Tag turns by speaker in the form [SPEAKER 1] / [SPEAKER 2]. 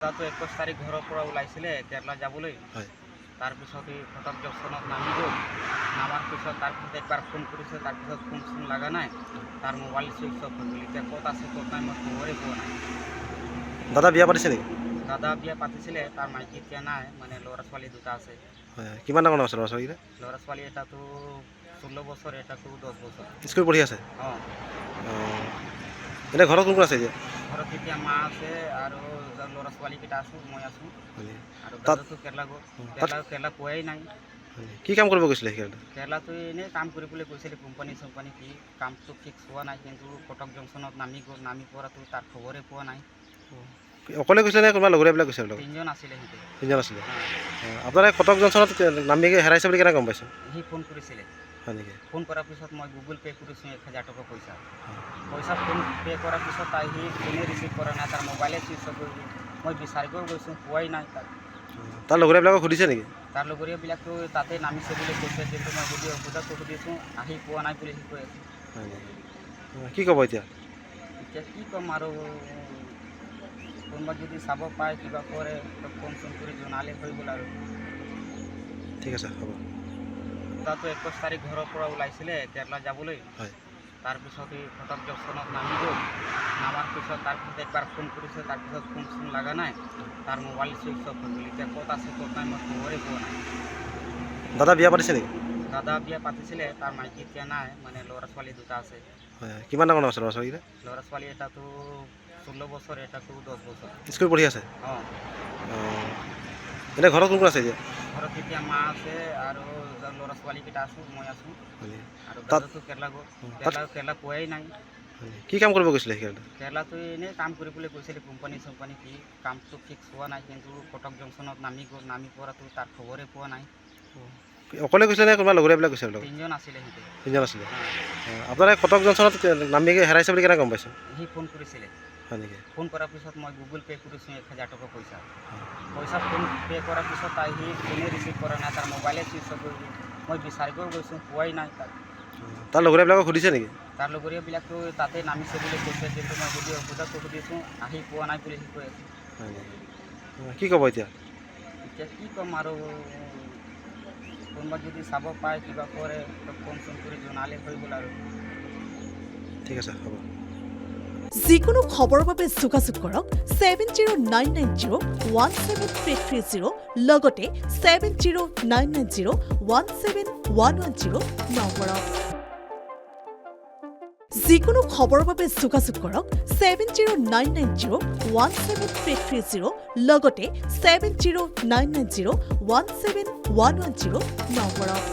[SPEAKER 1] তো 21 তাৰিখ ঘৰৰ পৰা ওলাইছিলে কেৰেলা যাবলৈ। তাৰপিছত এই ফটক জংচনত নামি গ'ল। নামাৰ পিছত তাৰপিছত একবাৰ ফোন কৰিছে, তাৰপিছত ফোন চোন লগা নাই। তাৰ মোবাইল চুইচ অফ হৈ গ'ল। এতিয়া ক'ত আছে ক'ত নাই মই খবৰেই পোৱা নাই।
[SPEAKER 2] দাদা বিয়া পাতিছে নেকি?
[SPEAKER 1] দাদা বিয়া পাতিছিলে, তাৰ মাইকী এতিয়া নাই, মানে ল'ৰা ছোৱালী দুটা আছে।
[SPEAKER 2] কিমান ডাঙৰ আছে ল'ৰা ছোৱালীকেইটা?
[SPEAKER 1] ল'ৰা ছোৱালী এটাতো 16 বছৰ, এটাতো 10 বছৰ।
[SPEAKER 2] স্কুল পঢ়ি আছে?
[SPEAKER 1] অঁ।
[SPEAKER 2] এতিয়া ঘৰত কোন কোন আছে এতিয়া?
[SPEAKER 1] ঘৰত এতিয়া মা আছে আৰু ল'ৰা ছোৱালীকেইটা আছোঁ, মই আছোঁ। আৰু
[SPEAKER 2] তাত
[SPEAKER 1] দাদাটো কেৰেলা গ'ল। কেৰেলা পোৱাই নাই।
[SPEAKER 2] কি কাম কৰিব গৈছিলে কেৰেলা?
[SPEAKER 1] কেৰেলাটো এনেই কাম কৰিবলৈ গৈছিলে, কোম্পানী চোম্পানী কি কামটো ফিক্স হোৱা নাই, কিন্তু ফটক জংচনত নামি গ'ল। নামি পৰাটো তাৰ খবৰেই পোৱা নাই।
[SPEAKER 2] অকলে গৈছিলে নে কোনোবা লগৰীয়াবিলাক গৈছে?
[SPEAKER 1] তিনিজন আছিলে সিহঁতে।
[SPEAKER 2] তিনিজন আছিলে। আপোনাৰ কটক জংচনত নামি হেৰাইছে বুলি কেনেকৈ গম পাইছে?
[SPEAKER 1] সি ফোন কৰিছিলে।
[SPEAKER 2] হয় নেকি?
[SPEAKER 1] ফোন কৰাৰ পিছত মই গুগল পে' কৰিছোঁ 1000 টকা পইচা। ফোন পে' কৰাৰ পিছত সি ফোনে ৰিচিভ কৰা নাই, তাৰ মোবাইলে চুইচ অফ হৈ গ'ল। মই বিচাৰিবও গৈছোঁ, পোৱাই নাই তাক।
[SPEAKER 2] তাৰ লগৰীয়াবিলাকক সুধিছে নেকি?
[SPEAKER 1] তাৰ লগৰীয়াবিলাকতো তাতে নামিছে বুলি কৈছে, কিন্তু মই সোধাটো সুধিছোঁ, আহি পোৱা নাই বুলি সি কৈ আছে।
[SPEAKER 2] হয় নেকি? কি ক'ব এতিয়া?
[SPEAKER 1] এতিয়া কি ক'ম আৰু, কোনোবা যদি চাব পায় কিবা কৰে ফোন চোন কৰি জনালে হৈ গ'ল আৰু।
[SPEAKER 2] ঠিক আছে, হ'ব।
[SPEAKER 1] তাতো 21 তাৰিখ ঘৰৰ পৰা ওলাইছিলে কেৰেলা যাবলৈ। তাৰপিছত এই ফটক জংচনত নামি গ'ল। নামাৰ পিছত তাৰপিছত একবাৰ ফোন কৰিছে, তাৰপিছত ফোন চোন লগা নাই। তাৰ মোবাইল চুইচ অফ হৈ গ'ল। এতিয়া ক'ত আছে ক'ত নাই মই খবৰেই পোৱা নাই।
[SPEAKER 2] দাদা বিয়া পাতিছে নেকি?
[SPEAKER 1] দাদা বিয়া পাতিছিলে, তাৰ মাইকী এতিয়া নাই, মানে ল'ৰা ছোৱালী দুটা আছে।
[SPEAKER 2] কিমান ডাঙৰ আছে ল'ৰা ছোৱালীকেইটা?
[SPEAKER 1] ল'ৰা ছোৱালী এটাতো 16 বছৰ, এটাতো 10 বছৰ।
[SPEAKER 2] স্কুল পঢ়ি আছে?
[SPEAKER 1] অঁ।
[SPEAKER 2] এতিয়া ঘৰত কোন কোন আছে এতিয়া?
[SPEAKER 1] ঘৰত এতিয়া মা আছে আৰু ল'ৰা ছোৱালীকেইটা আছোঁ, মই আছোঁ। আৰু
[SPEAKER 2] তাত
[SPEAKER 1] দাদাটো কেৰেলা গ'ল। কেৰেলা পোৱাই নাই।
[SPEAKER 2] কি কাম কৰিব গৈছিলে কেৰেলা?
[SPEAKER 1] কেৰেলাটো এনেই কাম কৰিবলৈ গৈছিলে, কোম্পানী চোম্পানী কি কামটো ফিক্স হোৱা নাই, কিন্তু ফটক জংচনত নামি গ'ল। নামি পৰাটো তাৰ খবৰেই পোৱা নাই।
[SPEAKER 2] অকলে গৈছিলে নে কোনোবা লগৰীয়াবিলাক গৈছে?
[SPEAKER 1] তিনিজন আছিলে সিহঁতে।
[SPEAKER 2] তিনিজন আছিলে। আপোনাৰ কটক জংচনত নামি হেৰাইছে বুলি কেনেকৈ গম পাইছে?
[SPEAKER 1] সি ফোন কৰিছিলে।
[SPEAKER 2] হয় নেকি?
[SPEAKER 1] ফোন কৰাৰ পিছত মই গুগল পে' কৰিছোঁ 1000 টকা পইচা। ফোন পে' কৰাৰ পিছত সি ফোনে ৰিচিভ কৰা নাই, তাৰ মোবাইলে চুইচ অফ হৈ গ'ল। মই বিচাৰিবও গৈছোঁ, পোৱাই নাই তাক।
[SPEAKER 2] তাৰ লগৰীয়াবিলাকক সুধিছে নেকি?
[SPEAKER 1] তাৰ লগৰীয়াবিলাকতো তাতে নামিছে বুলি কৈছে, কিন্তু মই সোধাটো সুধিছোঁ, আহি পোৱা নাই বুলি সি কৈ আছে।
[SPEAKER 2] হয় নেকি? কি ক'ব এতিয়া?
[SPEAKER 1] এতিয়া কি ক'ম আৰু, কোনোবা যদি চাব পায় কিবা কৰে ফোন চোন কৰি জনালে হৈ গ'ল আৰু।
[SPEAKER 2] ঠিক আছে, হ'ব।
[SPEAKER 3] যিকোনো খবৰৰ বাবে যোগাযোগ কৰক 7099017330 লগতে 7099017110 নম্বৰত। যিকোনো খবৰৰ বাবে যোগাযোগ কৰক 7099017330 লগতে 7099017110 নম্বৰত।